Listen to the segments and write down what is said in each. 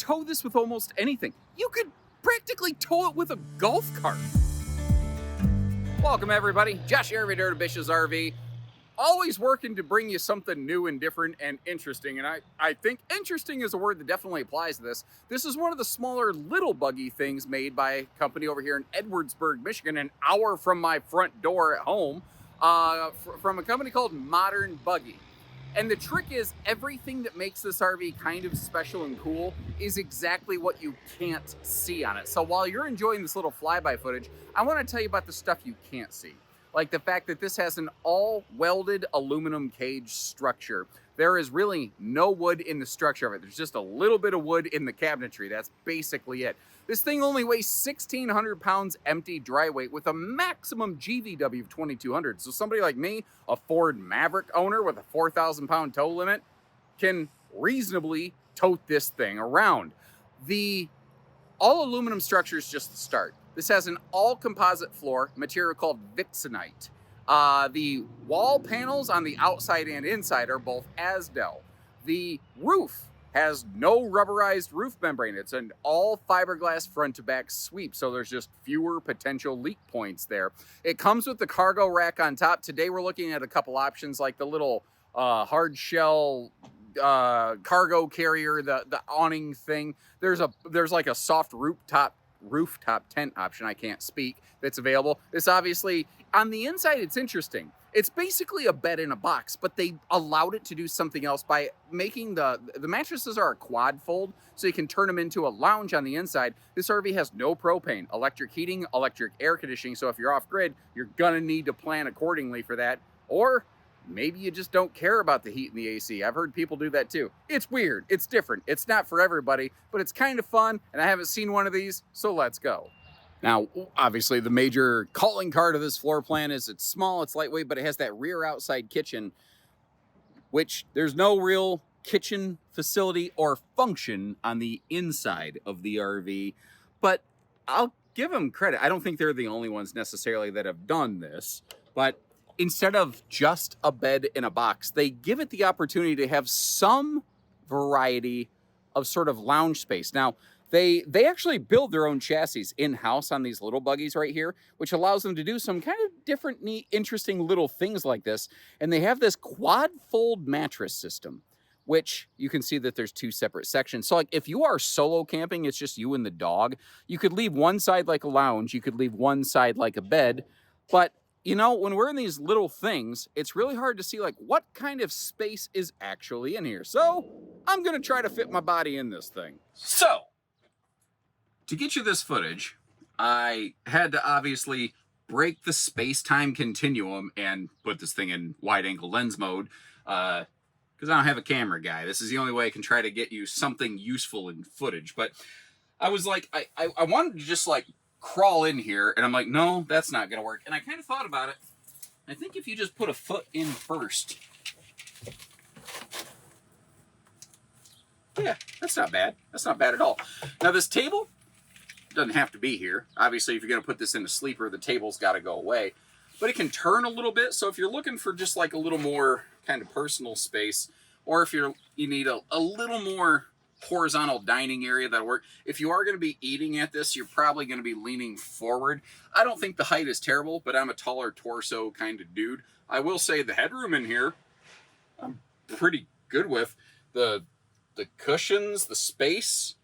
tow this with almost anything. You could practically tow it with a golf cart. Welcome everybody, Josh here, Nerd of Bish's RV. Always working to bring you something new and different and interesting, and I think interesting is a word that definitely applies to this. This is one of the smaller little buggy things made by a company over here in Edwardsburg, Michigan, an hour from my front door at home, from a company called Modern Buggy. And the trick is, everything that makes this RV kind of special and cool is exactly what you can't see on it. So while you're enjoying this little flyby footage, I want to tell you about the stuff you can't see. Like the fact that this has an all welded aluminum cage structure. There is really no wood in the structure of it. There's just a little bit of wood in the cabinetry. That's basically it. This thing only weighs 1,600 pounds empty dry weight with a maximum GVW of 2,200. So somebody like me, a Ford Maverick owner with a 4,000 pound tow limit, can reasonably tote this thing around. The all aluminum structure is just the start. This has an all composite floor, material called Vixenite. The wall panels on the outside and inside are both Asdel. The roof has no rubberized roof membrane. It's an all fiberglass front to back sweep, so there's just fewer potential leak points there. It comes with the cargo rack on top. Today we're looking at a couple options like the little hard shell cargo carrier, the awning thing. There's like a soft rooftop tent option, I can't speak, that's available. This obviously, on the inside, it's interesting. It's basically a bed in a box, but they allowed it to do something else by making the mattresses are a quad fold, so you can turn them into a lounge on the inside. This RV has no propane, electric heating, electric air conditioning, so if you're off grid, you're gonna need to plan accordingly for that. Or maybe you just don't care about the heat and the AC. I've heard people do that too. It's weird, it's different, it's not for everybody, but it's kind of fun, and I haven't seen one of these, so let's go. Now, obviously, the major calling card of this floor plan is it's small, it's lightweight, but it has that rear outside kitchen, which there's no real kitchen facility or function on the inside of the RV, but I'll give them credit. I don't think they're the only ones necessarily that have done this, but instead of just a bed in a box, they give it the opportunity to have some variety of sort of lounge space. Now, they actually build their own chassis in-house on these little buggies right here, which allows them to do some kind of different, neat, interesting little things like this. And they have this quad fold mattress system, which you can see that there's two separate sections. So like if you are solo camping, it's just you and the dog, you could leave one side like a lounge, you could leave one side like a bed, but you know, when we're in these little things, it's really hard to see like what kind of space is actually in here. So I'm gonna try to fit my body in this thing. So to get you this footage, I had to obviously break the space-time continuum and put this thing in wide-angle lens mode because I don't have a camera guy. This is the only way I can try to get you something useful in footage. But I was like, I wanted to just like crawl in here, and I'm like, no, that's not gonna work. And I kind of thought about it. I think if you just put a foot in first, yeah, that's not bad. That's not bad at all. Now this table doesn't have to be here. Obviously, if you're gonna put this in a sleeper, the table's gotta go away. But it can turn a little bit, so if you're looking for just like a little more kind of personal space, or if you need a little more horizontal dining area, that'll work. If you are going to be eating at this, you're probably going to be leaning forward. I don't think the height is terrible, but I'm a taller torso kind of dude. I will say the headroom in here, I'm pretty good with. The cushions, the space.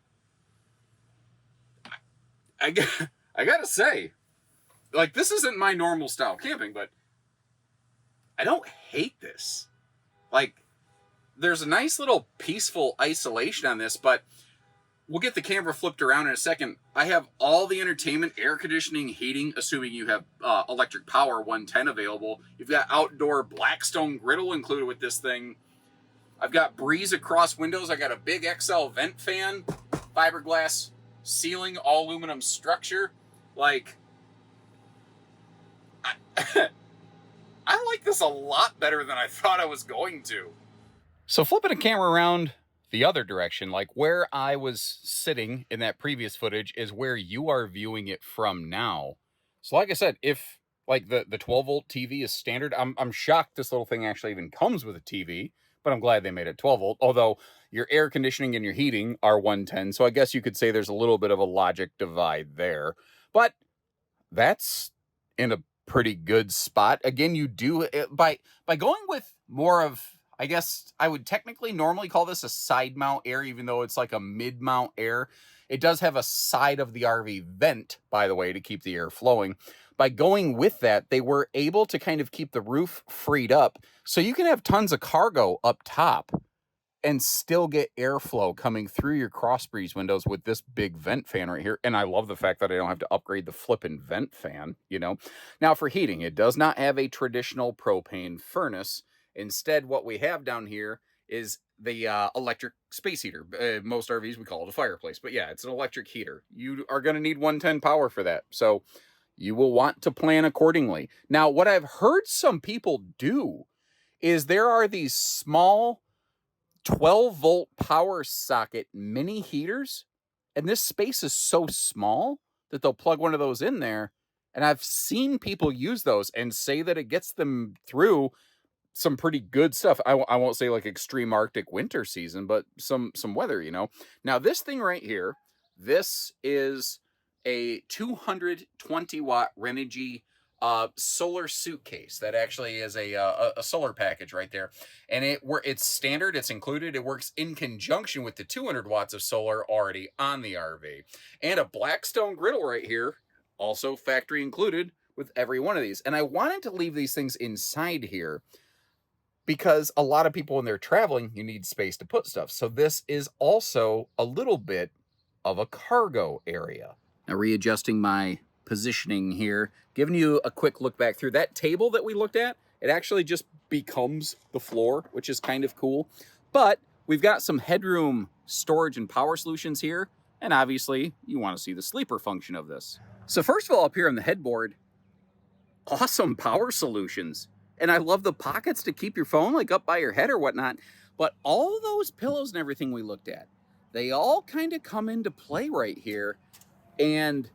I gotta say, like, this isn't my normal style camping, but I don't hate this. Like, there's a nice little peaceful isolation on this, but we'll get the camera flipped around in a second. I have all the entertainment, air conditioning, heating, assuming you have electric power 110 available. You've got outdoor Blackstone griddle included with this thing. I've got breeze across windows. I got a big XL vent fan, fiberglass ceiling, all aluminum structure. Like, I like this a lot better than I thought I was going to. So flipping a camera around the other direction, like where I was sitting in that previous footage is where you are viewing it from now. So like I said, if like the 12-volt TV is standard, I'm shocked this little thing actually even comes with a TV, but I'm glad they made it 12-volt. Although Your air conditioning and your heating are 110. So I guess you could say there's a little bit of a logic divide there. But that's in a pretty good spot. Again, you do by going with more of, I guess I would technically normally call this a side mount air, even though it's like a mid mount air. It does have a side of the RV vent, by the way, to keep the air flowing. By going with that, they were able to kind of keep the roof freed up so you can have tons of cargo up top and still get airflow coming through your cross breeze windows with this big vent fan right here. And I love the fact that I don't have to upgrade the flipping vent fan, you know. Now for heating, it does not have a traditional propane furnace. Instead, what we have down here is the electric space heater. Most RVs, we call it a fireplace. But yeah, it's an electric heater. You are going to need 110 power for that. So you will want to plan accordingly. Now, what I've heard some people do is there are these small 12-volt power socket mini heaters, and this space is so small that they'll plug one of those in there, and I've seen people use those and say that it gets them through some pretty good stuff. I won't say like extreme Arctic winter season, but some weather, you know. Now this thing right here, this is a 220 watt Renogy solar suitcase that actually is a solar package right there, and it's standard, it's included, it works in conjunction with the 200 watts of solar already on the RV, and a Blackstone griddle right here, also factory included with every one of these. And I wanted to leave these things inside here because a lot of people when they're traveling, you need space to put stuff. So this is also a little bit of a cargo area. Now readjusting my positioning here, giving you a quick look back through that table that we looked at. It actually just becomes the floor, which is kind of cool. But we've got some headroom storage and power solutions here. And obviously you want to see the sleeper function of this. So first of all, up here on the headboard, awesome power solutions. And I love the pockets to keep your phone like up by your head or whatnot. But all those pillows and everything we looked at, they all kind of come into play right here. And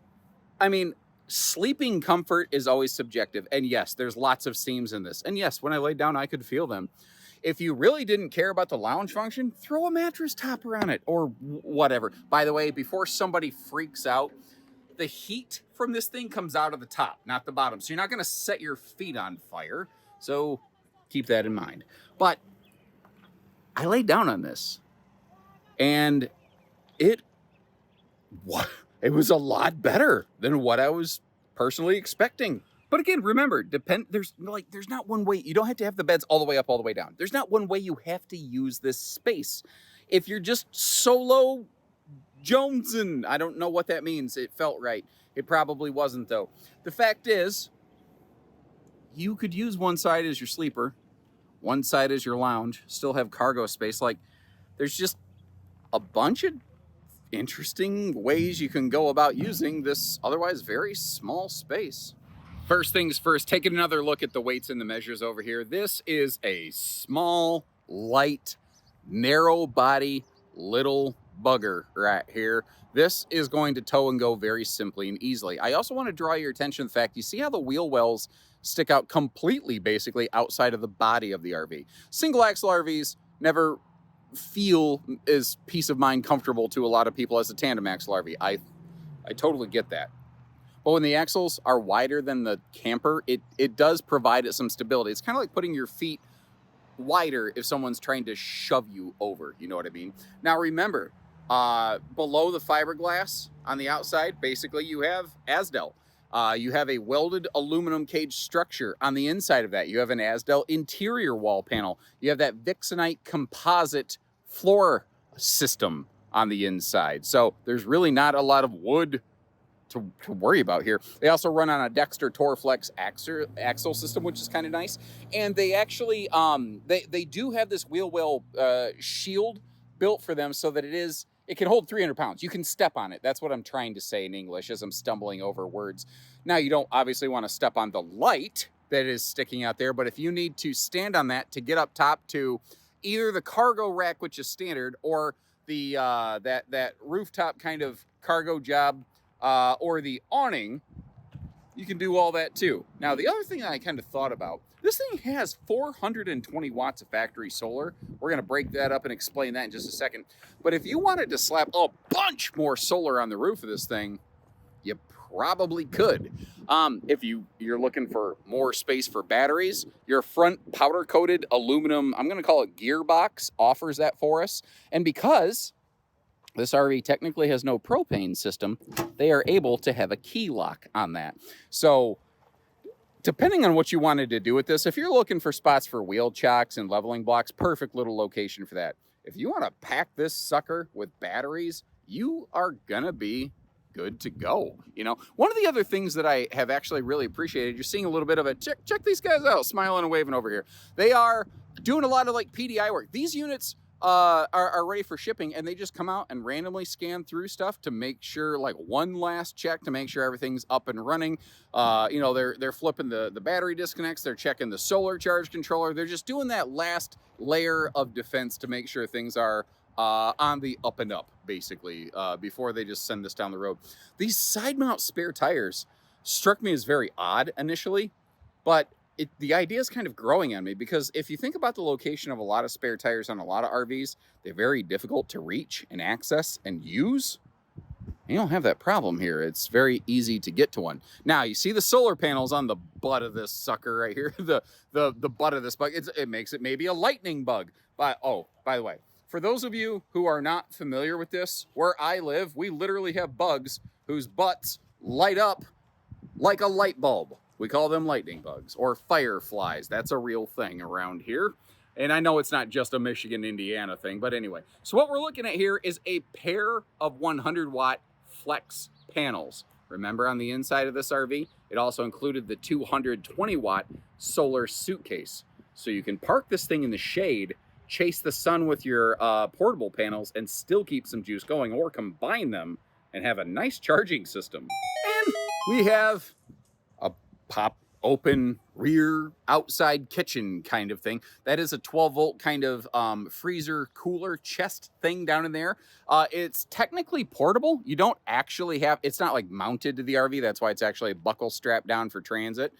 I mean, sleeping comfort is always subjective. And yes, there's lots of seams in this. And yes, when I laid down, I could feel them. If you really didn't care about the lounge function, throw a mattress topper on it or whatever. By the way, before somebody freaks out, the heat from this thing comes out of the top, not the bottom. So you're not going to set your feet on fire. So keep that in mind. But I laid down on this and it was a lot better than what I was personally expecting. But again, remember, there's not one way. You don't have to have the beds all the way up, all the way down. There's not one way you have to use this space. If you're just solo Jonesing, I don't know what that means. It felt right. It probably wasn't, though. The fact is, you could use one side as your sleeper, one side as your lounge, still have cargo space. Like, there's just a bunch of interesting ways you can go about using this otherwise very small space. First things first, taking another look at the weights and the measures over here. This is a small, light, narrow body, little bugger right here. This is going to tow and go very simply and easily. I also want to draw your attention to the fact, you see how the wheel wells stick out completely, basically, outside of the body of the RV. Single axle RVs never feel as peace of mind comfortable to a lot of people as a tandem axle RV. I totally get that. But when the axles are wider than the camper, it does provide it some stability. It's kind of like putting your feet wider if someone's trying to shove you over, you know what I mean? Now remember, below the fiberglass on the outside, basically you have Asdel. You have a welded aluminum cage structure. On the inside of that, you have an Asdel interior wall panel. You have that Vixenite composite floor system on the inside. So there's really not a lot of wood to worry about here. They also run on a Dexter Torflex axle system, which is kind of nice. And they actually, they do have this wheel well shield built for them so that it can hold 300 pounds. You can step on it. That's what I'm trying to say in English as I'm stumbling over words. Now, you don't obviously want to step on the light that is sticking out there, but if you need to stand on that to get up top to either the cargo rack, which is standard, or the that rooftop kind of cargo job, or the awning, you can do all that too. Now, the other thing I kind of thought about, this thing has 420 watts of factory solar. We're going to break that up and explain that in just a second. But if you wanted to slap a bunch more solar on the roof of this thing, you probably could. If you're looking for more space for batteries, your front powder-coated aluminum, I'm going to call it gearbox, offers that for us. And because this RV technically has no propane system, they are able to have a key lock on that. So depending on what you wanted to do with this, if you're looking for spots for wheel chocks and leveling blocks, perfect little location for that. If you want to pack this sucker with batteries, you are gonna be good to go. You know, one of the other things that I have actually really appreciated, you're seeing a little bit of it. Check these guys out, smiling and waving over here. They are doing a lot of like PDI work. These units are ready for shipping, and they just come out and randomly scan through stuff to make sure, like one last check to make sure everything's up and running. You know, they're flipping the battery disconnects, they're checking the solar charge controller, they're just doing that last layer of defense to make sure things are on the up and up, basically, before they just send this down the road. These side mount spare tires struck me as very odd initially, but the idea is kind of growing on me, because if you think about the location of a lot of spare tires on a lot of RVs, they're very difficult to reach and access and use. You don't have that problem here. It's very easy to get to one. Now, you see the solar panels on the butt of this sucker right here, the butt of this bug. It makes it maybe a lightning bug. But, oh, by the way, for those of you who are not familiar with this, where I live, we literally have bugs whose butts light up like a light bulb. We call them lightning bugs or fireflies. That's a real thing around here. And I know it's not just a Michigan, Indiana thing, but anyway. So what we're looking at here is a pair of 100-watt flex panels. Remember, on the inside of this RV, it also included the 220-watt solar suitcase. So you can park this thing in the shade, chase the sun with your portable panels, and still keep some juice going, or combine them and have a nice charging system. And we have a pop open rear outside kitchen kind of thing. That is a 12-volt kind of freezer cooler chest thing down in there. It's technically portable. You don't actually have, it's not like mounted to the RV. That's why it's actually a buckle strap down for transit.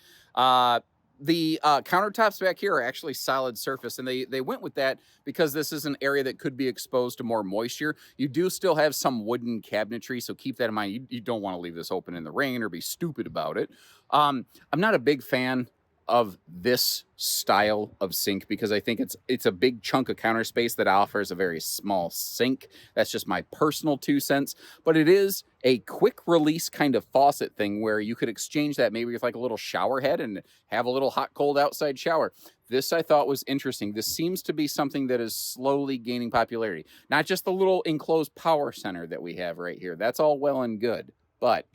The countertops back here are actually solid surface, and they went with that because this is an area that could be exposed to more moisture. You do still have some wooden cabinetry, so keep that in mind. You don't want to leave this open in the rain or be stupid about it. I'm not a big fan of this style of sink because I think it's a big chunk of counter space that offers a very small sink. That's just my personal 2 cents, but it is a quick release kind of faucet thing where you could exchange that maybe with like a little shower head and have a little hot cold outside shower. This I thought was interesting. This seems to be something that is slowly gaining popularity. Not just the little enclosed power center that we have right here. That's all well and good, but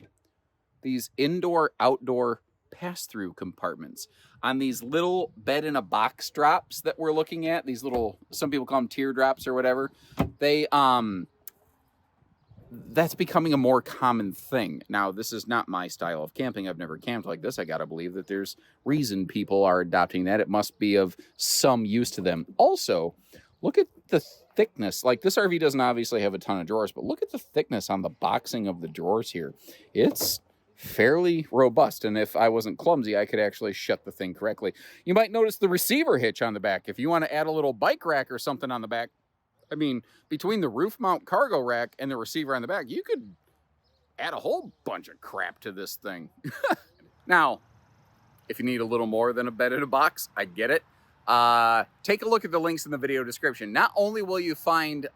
these indoor-outdoor pass-through compartments on these little bed-in-a-box drops that we're looking at, these little, some people call them teardrops or whatever, they that's becoming a more common thing. Now, this is not my style of camping. I've never camped like this. I gotta believe that there's reason people are adopting that. It must be of some use to them. Also, look at the thickness. Like, this RV doesn't obviously have a ton of drawers, but look at the thickness on the boxing of the drawers here. It's fairly robust, and if I wasn't clumsy, I could actually shut the thing correctly. You might notice the receiver hitch on the back. If you want to add a little bike rack or something on the back, I mean, between the roof mount cargo rack and the receiver on the back, you could add a whole bunch of crap to this thing. Now, if you need a little more than a bed in a box, I get it. Take a look at the links in the video description. Not only will you find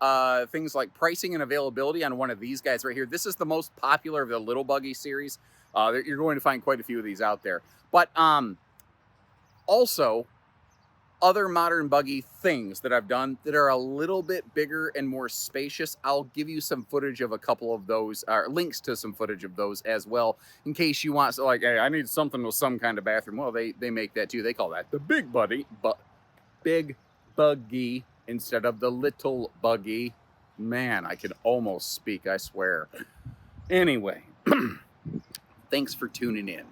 things like pricing and availability on one of these guys right here. This is the most popular of the little buggy series. You're going to find quite a few of these out there. But also, other modern buggy things that I've done that are a little bit bigger and more spacious. I'll give you some footage of a couple of those, or links to some footage of those as well, in case you want, so like, hey, I need something with some kind of bathroom. Well, they make that too. They call that the big buggy instead of the little buggy. Man, I can almost speak, I swear. Anyway, thanks for tuning in.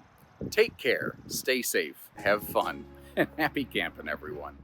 Take care, stay safe, have fun, and happy camping, everyone.